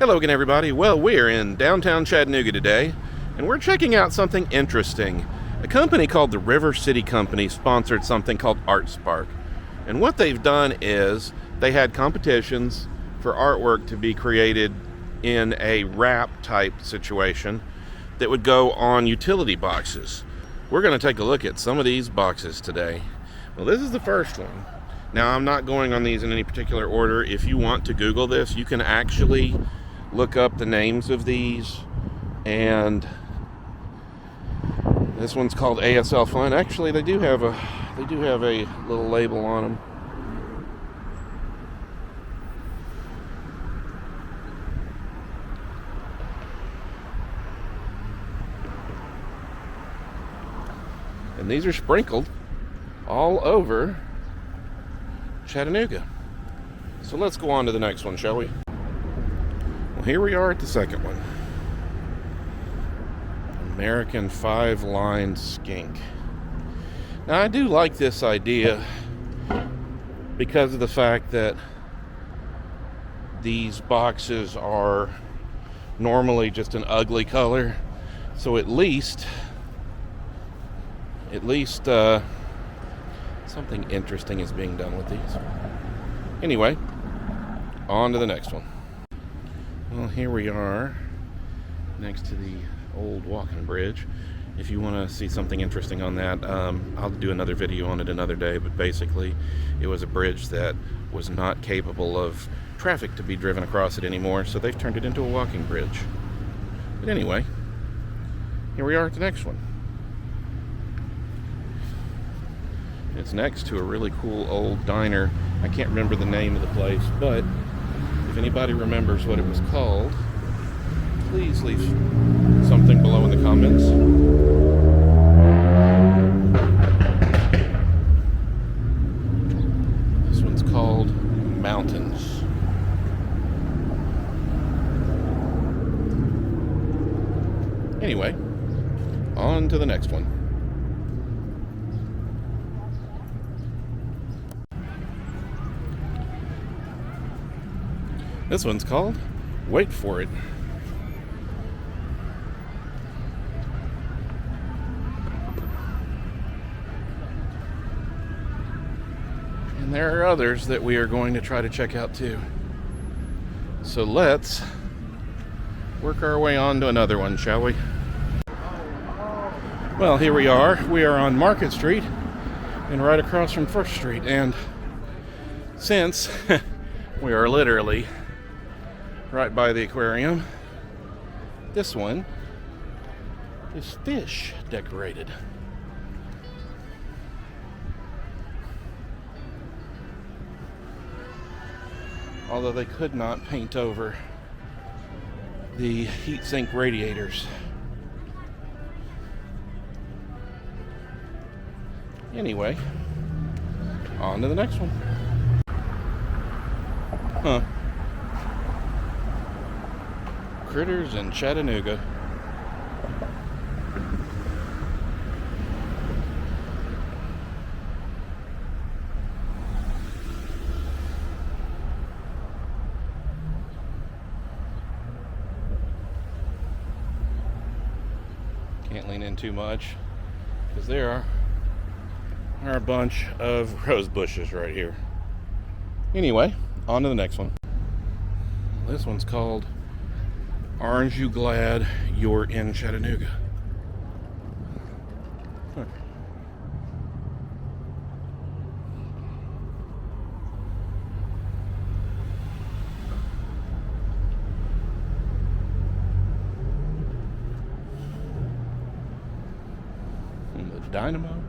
Hello again, everybody. Well, we're in downtown Chattanooga today, and we're checking out something interesting. A company called the River City Company sponsored something called Art Spark. And what they've done is they had competitions for artwork to be created in a wrap type situation that would go on utility boxes. We're going to take a look at some of these boxes today. Well, this is the first one. Now, I'm not going on these in any particular order. If you want to Google this, you can actually look up the names of these. And this one's called ASL Fun. Actually, they do have a little label on them. And these are sprinkled all over Chattanooga. So let's go on to the next one, shall we? Well, here we are at the second one. American 5-line skink. Now, I do like this idea because of the fact that these boxes are normally just an ugly color. So at least something interesting is being done with these. Anyway, on to the next one. Well, here we are next to the old walking bridge. If you want to see something interesting on that, I'll do another video on it another day, but basically it was a bridge that was not capable of traffic to be driven across it anymore, so they've turned it into a walking bridge. But anyway, here we are at the next one. It's next to a really cool old diner. I can't remember the name of the place, but if anybody remembers what it was called, please leave something below in the comments. This one's called Mountains. Anyway, on to the next one. This one's called Wait For It. And there are others that we are going to try to check out too. So let's work our way on to another one, shall we? Well, here we are. We are on Market Street and right across from First Street. And since we are literally right by the aquarium, this one is fish decorated. Although they could not paint over the heat sink radiators. Anyway, on to the next one. Huh. Critters in Chattanooga. Can't lean in too much because there are a bunch of rose bushes right here. Anyway, on to the next one. This one's called Aren't You Glad You're in Chattanooga? Huh. The Dynamo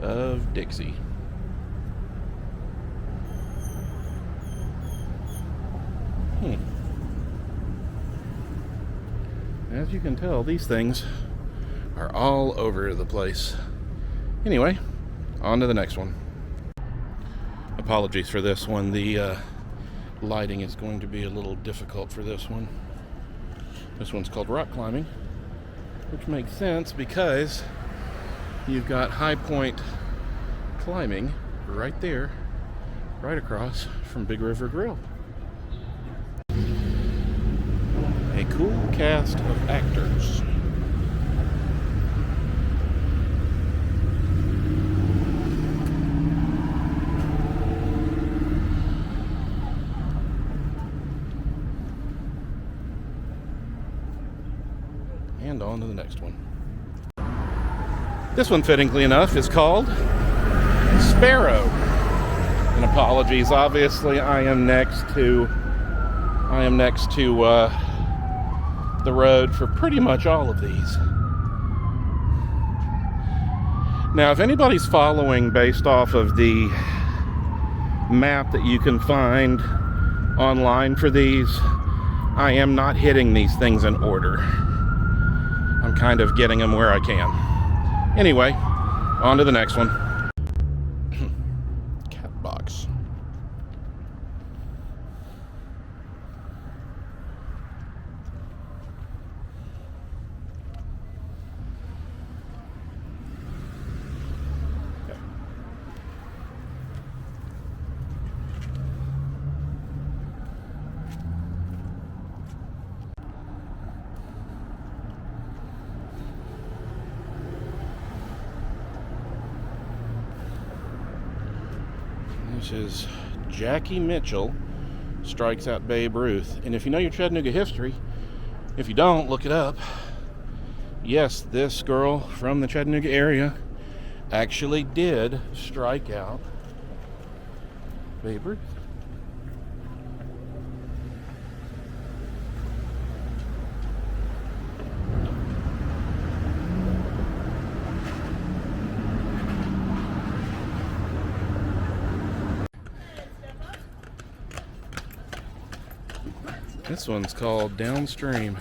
of Dixie. As you can tell, these things are all over the place. Anyway, on to the next one. Apologies for this one. The lighting is going to be a little difficult for this one. This one's called Rock Climbing, which makes sense because you've got High Point Climbing right there, right across from Big River Grill. cool cast of actors. And on to the next one. This one, fittingly enough, is called Sparrow. And apologies, obviously I am next to the road for pretty much all of these. Now, if anybody's following based off of the map that you can find online for these, I am not hitting these things in order. I'm kind of getting them where I can. Anyway, on to the next one. Catbox. This is Jackie Mitchell strikes out Babe Ruth. And if you know your Chattanooga history, if you don't, look it up. Yes, this girl from the Chattanooga area actually did strike out Babe Ruth. This one's called Downstream.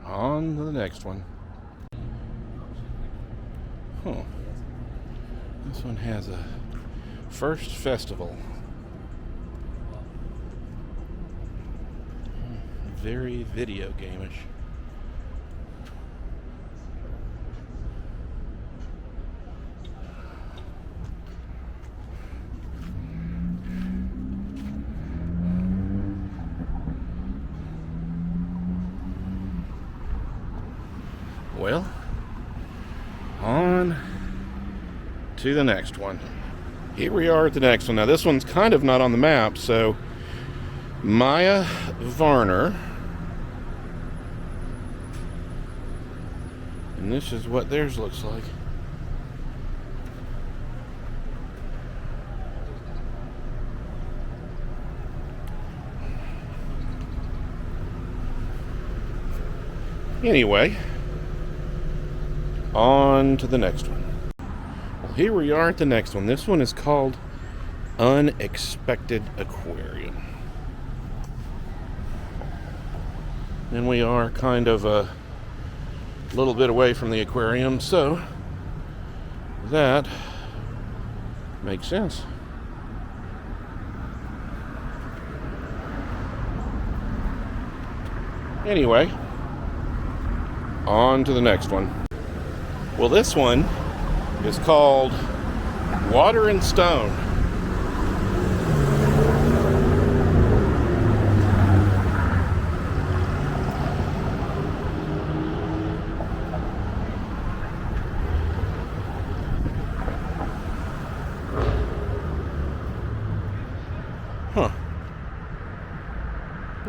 On to the next one. Huh. This one has a first festival. Very video game-ish. Well, on to the next one. Here we are at the next one. Now this one's kind of not on the map, so Maya Varner. And this is what theirs looks like. Anyway, on to the next one. Well, here we are at the next one. This one is called Unexpected Aquarium. And we are kind of a little bit away from the aquarium, so that makes sense. Anyway, on to the next one. Well, this one is called Water and Stone. Huh.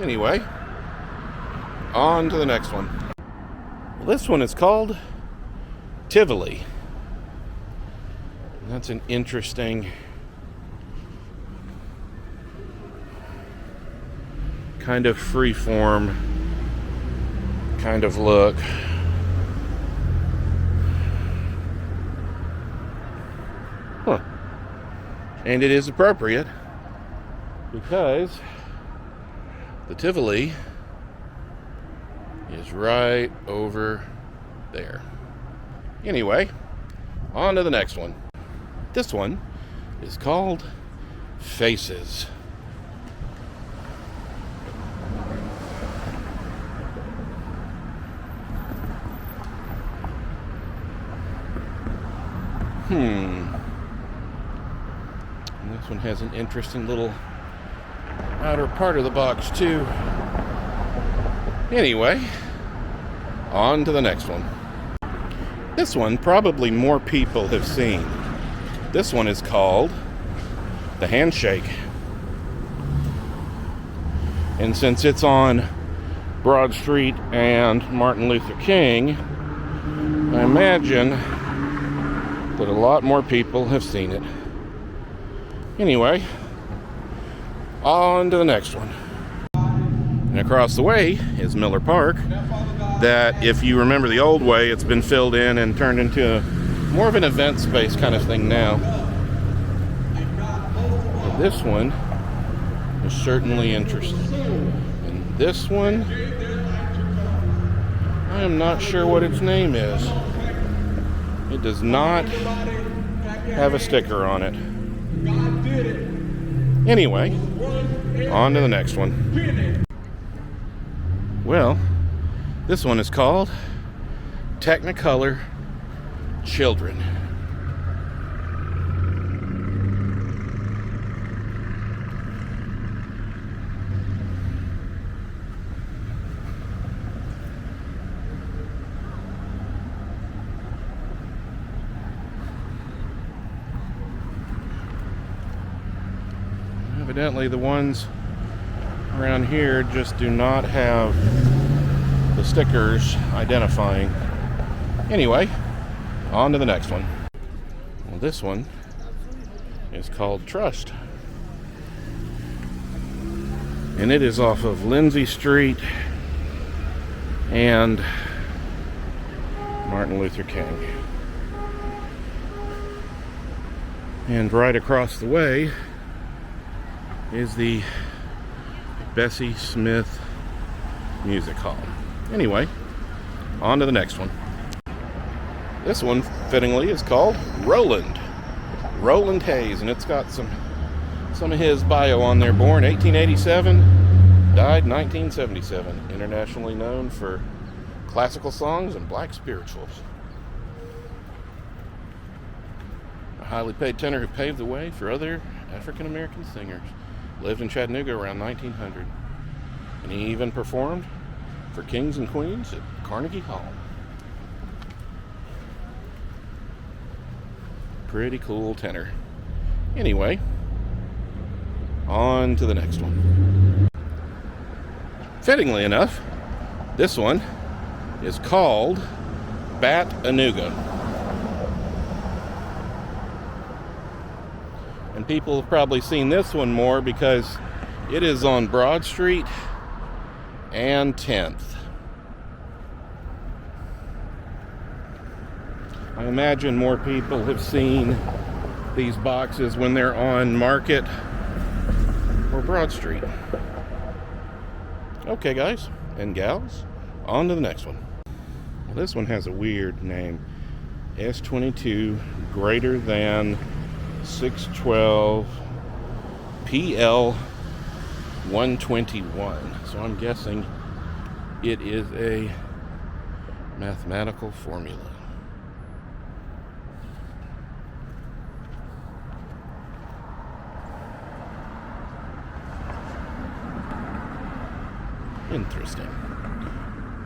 Anyway, on to the next one. Well, this one is called Tivoli. That's an interesting kind of freeform kind of look. Huh. And it is appropriate because the Tivoli is right over there. Anyway, on to the next one. This one is called Faces. And this one has an interesting little outer part of the box too. Anyway, on to the next one. This one probably more people have seen. This one is called the Handshake. And since it's on Broad Street and Martin Luther King, I imagine that a lot more people have seen it. Anyway, on to the next one. And across the way is Miller Park, that if you remember the old way, it's been filled in and turned into more of an event space kind of thing now. But this one is certainly interesting. And this one, I am not sure what its name is. It does not have a sticker on it. Anyway, on to the next one. Well, this one is called Technicolor Children. Evidently the ones around here just do not have the stickers identifying. Anyway, on to the next one. Well, this one is called Trust. And it is off of Lindsay Street and Martin Luther King. And right across the way is the Bessie Smith Music Hall. Anyway, on to the next one. This one, fittingly, is called Roland Hayes, and it's got some of his bio on there. Born 1887, died 1977. Internationally known for classical songs and black spirituals. A highly paid tenor who paved the way for other African American singers. Lived in Chattanooga around 1900. And he even performed for kings and queens at Carnegie Hall. Pretty cool tenor. Anyway, on to the next one. Fittingly enough, this one is called Bat-A-Nooga. And people have probably seen this one more because it is on Broad Street and 10th. I imagine more people have seen these boxes when they're on Market or Broad Street. Okay, guys and gals, on to the next one. Well, this one has a weird name. S22 greater than 612 PL 121. So I'm guessing it is a mathematical formula. Interesting.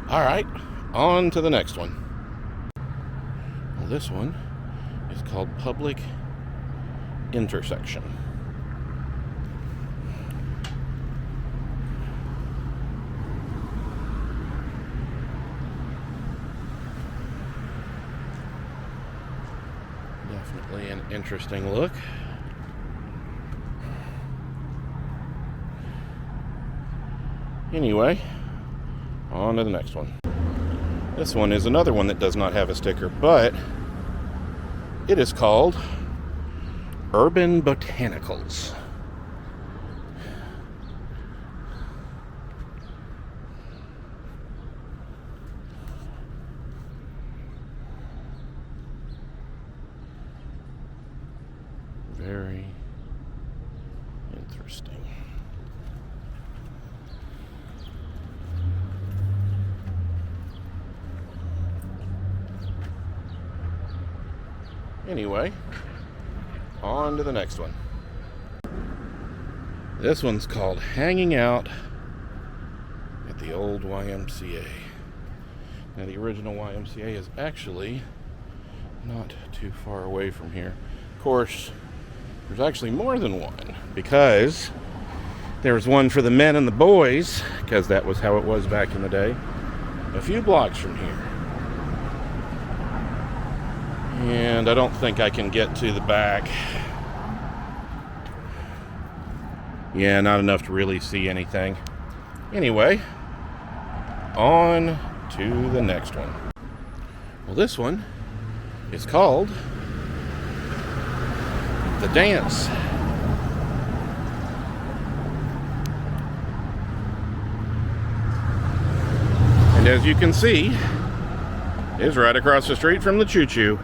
All right, on to the next one. Well, this one is called Public Intersection. Definitely an interesting look. Anyway, on to the next one. This one is another one that does not have a sticker, but it is called Urban Botanicals. Very interesting. Anyway, on to the next one. This one's called Hanging Out at the Old YMCA. Now, the original YMCA is actually not too far away from here. Of course, there's actually more than one, because there was one for the men and the boys, because that was how it was back in the day, a few blocks from here. And I don't think I can get to the back. Yeah, not enough to really see anything. Anyway, on to the next one. Well, this one is called The Dance. And as you can see, it's right across the street from the Choo Choo.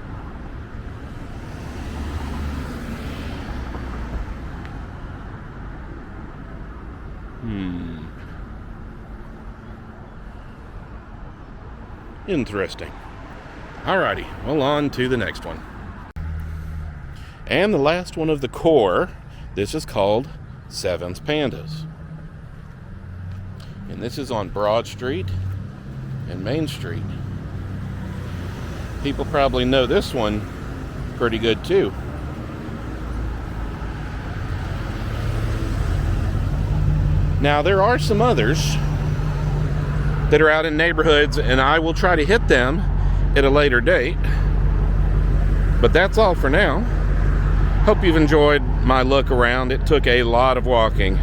Interesting. Alrighty, well, on to the next one. And the last one of the core, this is called Seven's Pandas. And this is on Broad Street and Main Street. People probably know this one pretty good too. Now, there are some others that are out in neighborhoods, and I will try to hit them at a later date. But that's all for now. Hope you've enjoyed my look around. It took a lot of walking.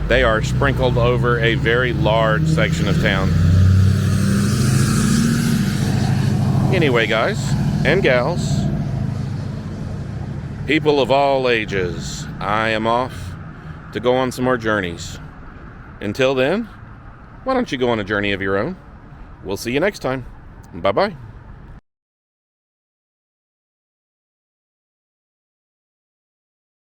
They are sprinkled over a very large section of town. Anyway, guys and gals, people of all ages, I am off to go on some more journeys. Until then, why don't you go on a journey of your own? We'll see you next time. Bye-bye.